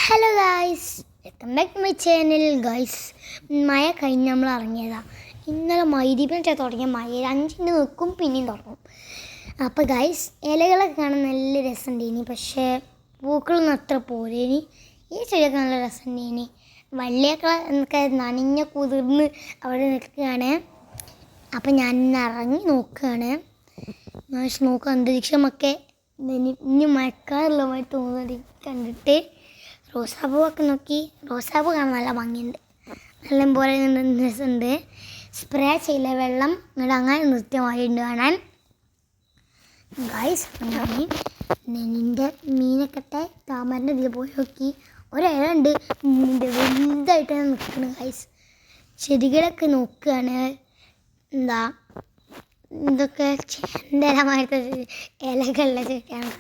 Hello guys, welcome back to my channel. Guys, മഴ കഴിഞ്ഞ് നമ്മൾ ഇറങ്ങിയതാണ്. ഇന്നലെ മൈദീപിനെ തുടങ്ങിയ മഴ 5 മിനിറ്റ് നിൽക്കും, പിന്നെയും തുടങ്ങും. അപ്പോൾ ഗായ്സ്, ഇലകളൊക്കെ കാണാൻ നല്ല രസമുണ്ടേനി, പക്ഷേ പൂക്കളൊന്നും അത്ര പോരേനി. ഈ ചെടിയൊക്കെ നല്ല രസമുണ്ടേനി. വള്ളിയൊക്കെ എന്നൊക്കെ നനഞ്ഞ കുതിർന്ന് അവിടെ നിൽക്കുകയാണ്. അപ്പം ഞാൻ ഇറങ്ങി നോക്കുകയാണ്. നോക്കുക, അന്തരീക്ഷമൊക്കെ ഇനി മഴക്കാറുള്ള മഴ തോന്നുന്നത് കണ്ടിട്ട് റോസാപ്പൂവൊക്കെ നോക്കി. റോസാപ്പൂ കാണാൻ നല്ല ഭംഗിയുണ്ട്, നല്ല പോലെ രസമുണ്ട്. സ്പ്രേ ചെയ്യില്ല, വെള്ളം എന്നിട്ട് അങ്ങനെ നൃത്യമായിട്ടുണ്ട് കാണാൻ. ഗായ്സ്, നിൻ്റെ മീനൊക്കെ താമരൻ്റെ ഇതിൽ പോയി നോക്കി. ഒരില ഉണ്ട്, വലുതായിട്ടാണ് നിൽക്കുന്നത്. ഗായ്സ്, ചെടികളൊക്കെ നോക്കുകയാണ്. ഇതൊക്കെ ചേന്തരമായിട്ട് ഇലകളുള്ള ചെടിയാണ്.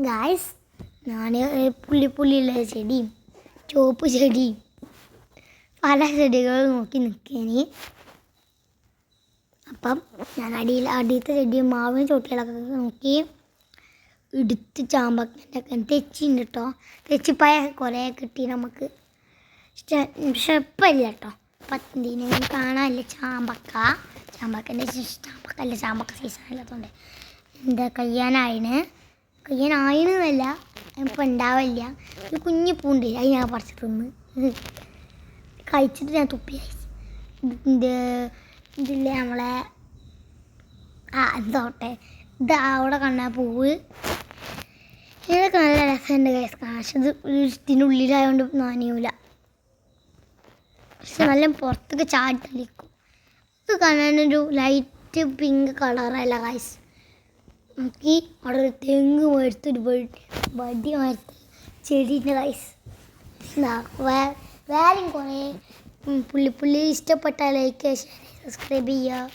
ഗായ്സ്, ഞാൻ പുള്ളിയുള്ള ചെടിയും ചുവപ്പ് ചെടിയും പല ചെടികളും നോക്കി നിൽക്കേനി. അപ്പം ഞാൻ അടിയത്തെ ചെടിയും മാവിന് ചോട്ടികളൊക്കെ നോക്കി എടുത്ത് ചാമ്പക്കൻ്റെ ഒക്കെ തെച്ചിണ്ട് കേട്ടോ. തെച്ചിപ്പായ കുറേ കിട്ടി നമുക്ക്. പക്ഷെ ഇപ്പം ഇല്ല കേട്ടോ. പത്തിനെ കാണാനില്ല ചാമ്പക്കൻ്റെ ചാമ്പക്ക സീസൺ അല്ലാത്തതുകൊണ്ട് കഴിയാനായിന്നല്ല, ഇപ്പം ഉണ്ടാവില്ല. ഒരു കുഞ്ഞു പൂണ്ട്, അത് ഞാൻ പറിച്ച് തിന്ന് കഴിച്ചിട്ട് ഞാൻ തുപ്പി. ഇതില്ലേ നമ്മളെ എന്തോട്ടെ ഇത് അവിടെ കണ്ട പൂവ്, ഇതൊക്കെ നല്ല രസമുണ്ട് ഗൈസ്. കാശത് ഇതിനുള്ളിലായതുകൊണ്ട് നനയൂല, പക്ഷെ നല്ല പുറത്തൊക്കെ ചാടി തളിക്കും. ഇത് കാണാനൊരു ലൈറ്റ് പിങ്ക് കളറല്ല ഗൈസ്. നോക്കി അവിടെ ഒരു തെങ്ങ് എടുത്തൊരു വടി മരത്ത് ചെടീൻ്റെ ഗൈസ്. വേറെയും കുറേ പുള്ളി ഇഷ്ടപ്പെട്ടാൽ ലൈക്ക്, ഷെയർ, സബ്സ്ക്രൈബ് ചെയ്യുക.